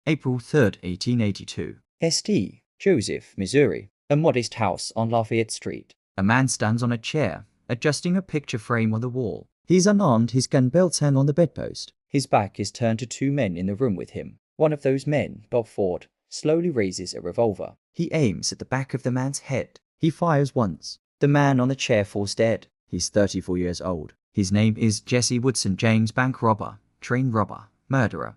April 3, 1882. St. Joseph, Missouri. A modest house on Lafayette Street. A man stands on a chair, adjusting a picture frame on the wall. He's unarmed, his gun belts hang on the bedpost. His back is turned to two men in the room with him. One of those men, Bob Ford, slowly raises a revolver. He aims at the back of the man's head. He fires once. The man on the chair falls dead. He's 34 years old. His name is Jesse Woodson James, bank robber, train robber, murderer,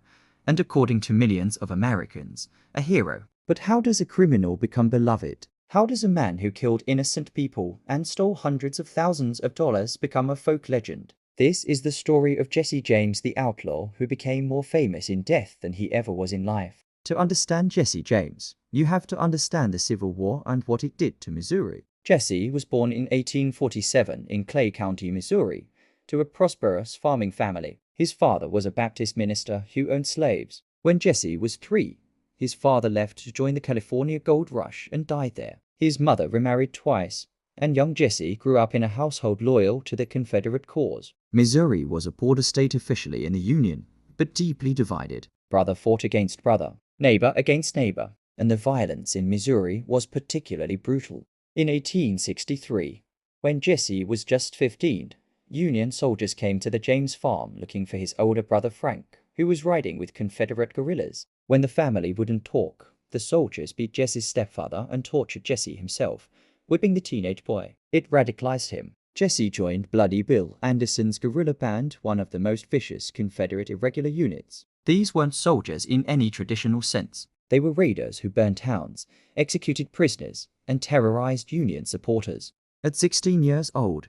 and according to millions of Americans, a hero. But how does a criminal become beloved? How does a man who killed innocent people and stole hundreds of thousands of dollars become a folk legend? This is the story of Jesse James the Outlaw, who became more famous in death than he ever was in life. To understand Jesse James, you have to understand the Civil War and what it did to Missouri. Jesse was born in 1847 in Clay County, Missouri, to a prosperous farming family. His father was a Baptist minister who owned slaves. When Jesse was 3, his father left to join the California Gold Rush and died there. His mother remarried twice, and young Jesse grew up in a household loyal to the Confederate cause. Missouri was a border state officially in the Union, but deeply divided. Brother fought against brother, neighbor against neighbor, and the violence in Missouri was particularly brutal. In 1863, when Jesse was just 15, Union soldiers came to the James farm looking for his older brother Frank, who was riding with Confederate guerrillas. When the family wouldn't talk, the soldiers beat Jesse's stepfather and tortured Jesse himself, whipping the teenage boy. It radicalized him. Jesse joined Bloody Bill Anderson's guerrilla band, one of the most vicious Confederate irregular units. These weren't soldiers in any traditional sense. They were raiders who burned towns, executed prisoners, and terrorized Union supporters. At 16 years old,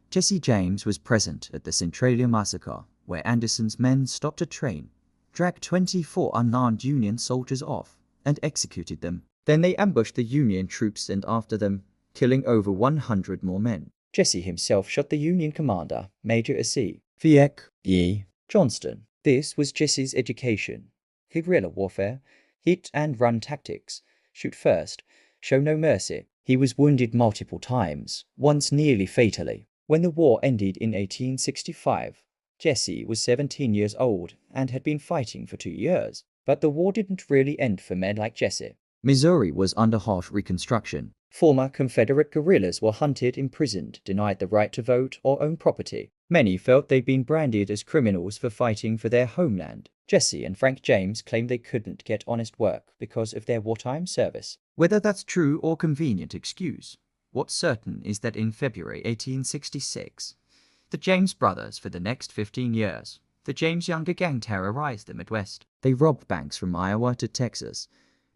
Jesse James was present at the Centralia massacre, where Anderson's men stopped a train, dragged 24 unarmed Union soldiers off, and executed them. Then they ambushed the Union troops and after them, killing over 100 more men. Jesse himself shot the Union commander, Major A.C. Fiek E. Johnston. This was Jesse's education. Guerrilla warfare, hit and run tactics, shoot first, show no mercy. He was wounded multiple times, once nearly fatally. When the war ended in 1865, Jesse was 17 years old and had been fighting for 2 years. But the war didn't really end for men like Jesse. Missouri was under harsh Reconstruction. Former Confederate guerrillas were hunted, imprisoned, denied the right to vote or own property. Many felt they'd been branded as criminals for fighting for their homeland. Jesse and Frank James claimed they couldn't get honest work because of their wartime service. Whether that's true or convenient excuse, what's certain is that in February 1866, the James brothers, for the next 15 years, the James Younger gang terrorized the Midwest. They robbed banks from Iowa to Texas,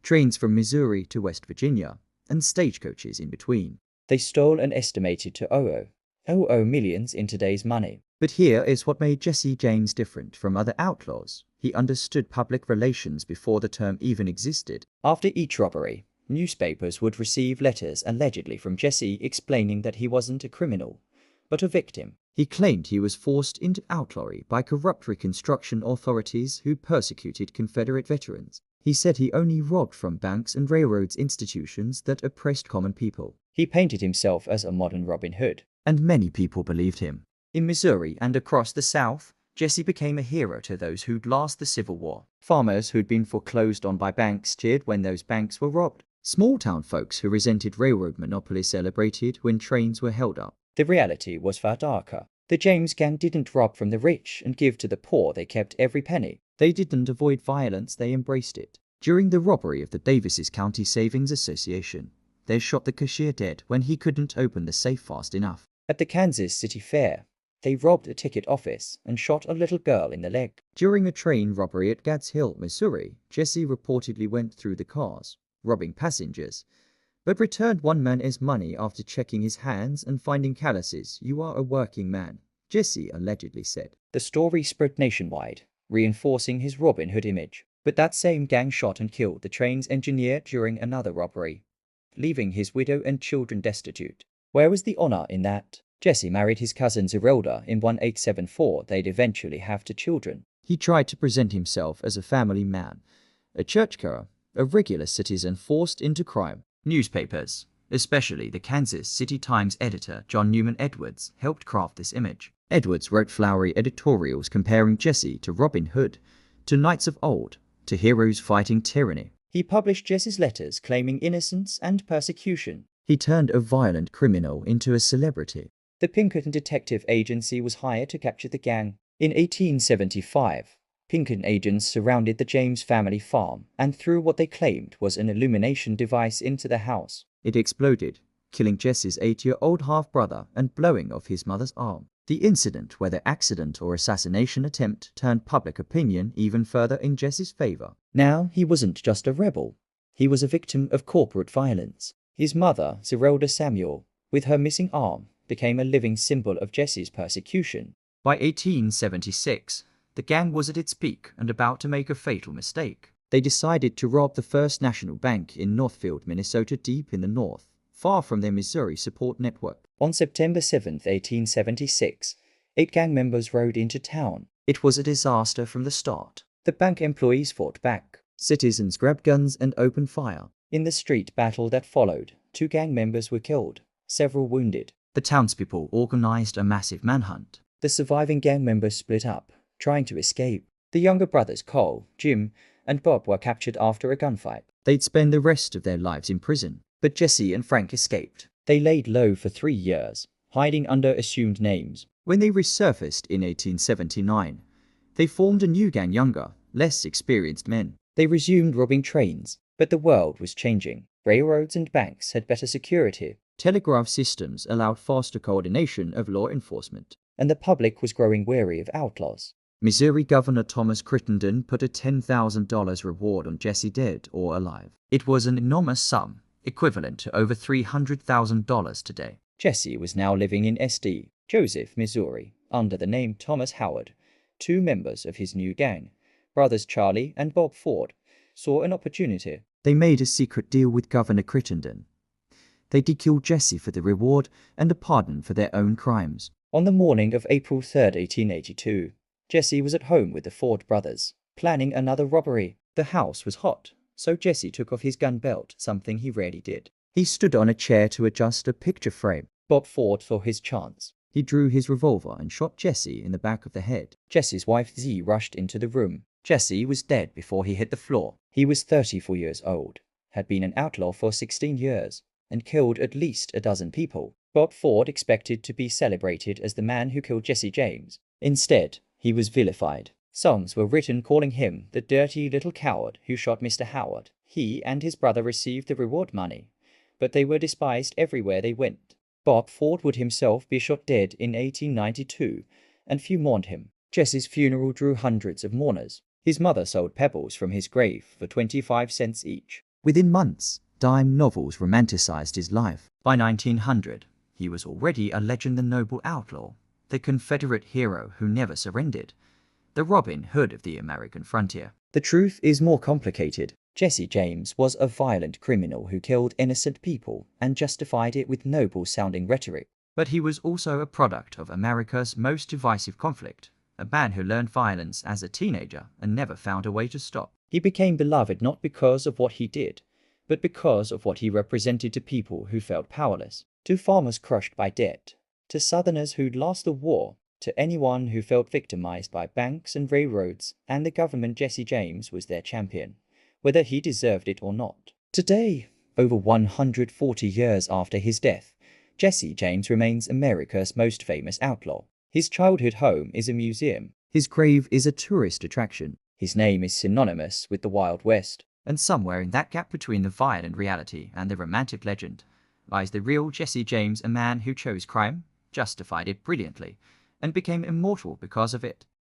trains from Missouri to West Virginia, and stagecoaches in between. They stole an estimated to $00 millions in today's money. But here is what made Jesse James different from other outlaws. He understood public relations before the term even existed. After each robbery, newspapers would receive letters allegedly from Jesse explaining that he wasn't a criminal, but a victim. He claimed he was forced into outlawry by corrupt Reconstruction authorities who persecuted Confederate veterans. He said he only robbed from banks and railroads, institutions that oppressed common people. He painted himself as a modern Robin Hood. And many people believed him. In Missouri and across the South, Jesse became a hero to those who'd lost the Civil War. Farmers who'd been foreclosed on by banks cheered when those banks were robbed. Small-town folks who resented railroad monopolies celebrated when trains were held up. The reality was far darker. The James gang didn't rob from the rich and give to the poor, they kept every penny. They didn't avoid violence, they embraced it. During the robbery of the Davises County Savings Association, they shot the cashier dead when he couldn't open the safe fast enough. At the Kansas City Fair, they robbed a ticket office and shot a little girl in the leg. During a train robbery at Gads Hill, Missouri, Jesse reportedly went through the cars, robbing passengers, but returned one man his money after checking his hands and finding calluses. "You are a working man," Jesse allegedly said. The story spread nationwide, reinforcing his Robin Hood image. But that same gang shot and killed the train's engineer during another robbery, leaving his widow and children destitute. Where was the honor in that? Jesse married his cousin Zerelda in 1874. They'd eventually have 2 children. He tried to present himself as a family man, a churchgoer, a regular citizen forced into crime. Newspapers, especially the Kansas City Times editor John Newman Edwards, helped craft this image. Edwards wrote flowery editorials comparing Jesse to Robin Hood, to knights of old, to heroes fighting tyranny. He published Jesse's letters claiming innocence and persecution. He turned a violent criminal into a celebrity. The Pinkerton Detective Agency was hired to capture the gang. In 1875, Pinkerton agents surrounded the James family farm and threw what they claimed was an illumination device into the house. It exploded, killing Jesse's 8-year-old half-brother and blowing off his mother's arm. The incident, whether accident or assassination attempt, turned public opinion even further in Jesse's favor. Now he wasn't just a rebel. He was a victim of corporate violence. His mother, Zerelda Samuel, with her missing arm, became a living symbol of Jesse's persecution. By 1876, the gang was at its peak and about to make a fatal mistake. They decided to rob the First National Bank in Northfield, Minnesota, deep in the north, far from their Missouri support network. On September 7, 1876, 8 gang members rode into town. It was a disaster from the start. The bank employees fought back. Citizens grabbed guns and opened fire. In the street battle that followed, 2 gang members were killed, several wounded. The townspeople organized a massive manhunt. The surviving gang members split up, trying to escape. The younger brothers Cole, Jim, and Bob were captured after a gunfight. They'd spend the rest of their lives in prison, but Jesse and Frank escaped. They laid low for 3 years, hiding under assumed names. When they resurfaced in 1879, they formed a new gang, younger, less experienced men. They resumed robbing trains, but the world was changing. Railroads and banks had better security. Telegraph systems allowed faster coordination of law enforcement. And the public was growing wary of outlaws. Missouri Governor Thomas Crittenden put a $10,000 reward on Jesse, dead or alive. It was an enormous sum, equivalent to over $300,000 today. Jesse was now living in St. Joseph, Missouri, under the name Thomas Howard. 2 members of his new gang, brothers Charlie and Bob Ford, saw an opportunity. They made a secret deal with Governor Crittenden. They killed Jesse for the reward and a pardon for their own crimes. On the morning of April 3, 1882, Jesse was at home with the Ford brothers, planning another robbery. The house was hot, so Jesse took off his gun belt, something he rarely did. He stood on a chair to adjust a picture frame. Bob Ford saw his chance. He drew his revolver and shot Jesse in the back of the head. Jesse's wife Z rushed into the room. Jesse was dead before he hit the floor. He was 34 years old, had been an outlaw for 16 years, and killed at least a dozen people. Bob Ford expected to be celebrated as the man who killed Jesse James. Instead, he was vilified. Songs were written calling him the dirty little coward who shot Mr. Howard. He and his brother received the reward money, but they were despised everywhere they went. Bob Ford would himself be shot dead in 1892, and few mourned him. Jesse's funeral drew hundreds of mourners. His mother sold pebbles from his grave for 25 cents each. Within months, dime novels romanticized his life. By 1900, he was already a legend, the noble outlaw, the Confederate hero who never surrendered, the Robin Hood of the American frontier. The truth is more complicated. Jesse James was a violent criminal who killed innocent people and justified it with noble-sounding rhetoric. But he was also a product of America's most divisive conflict, a man who learned violence as a teenager and never found a way to stop. He became beloved not because of what he did, but because of what he represented to people who felt powerless, to farmers crushed by debt, to Southerners who'd lost the war, to anyone who felt victimized by banks and railroads and the government. Jesse James was their champion, whether he deserved it or not. Today, over 140 years after his death, Jesse James remains America's most famous outlaw. His childhood home is a museum. His grave is a tourist attraction. His name is synonymous with the Wild West. And somewhere in that gap between the violent reality and the romantic legend lies the real Jesse James, a man who chose crime, justified it brilliantly, and became immortal because of it.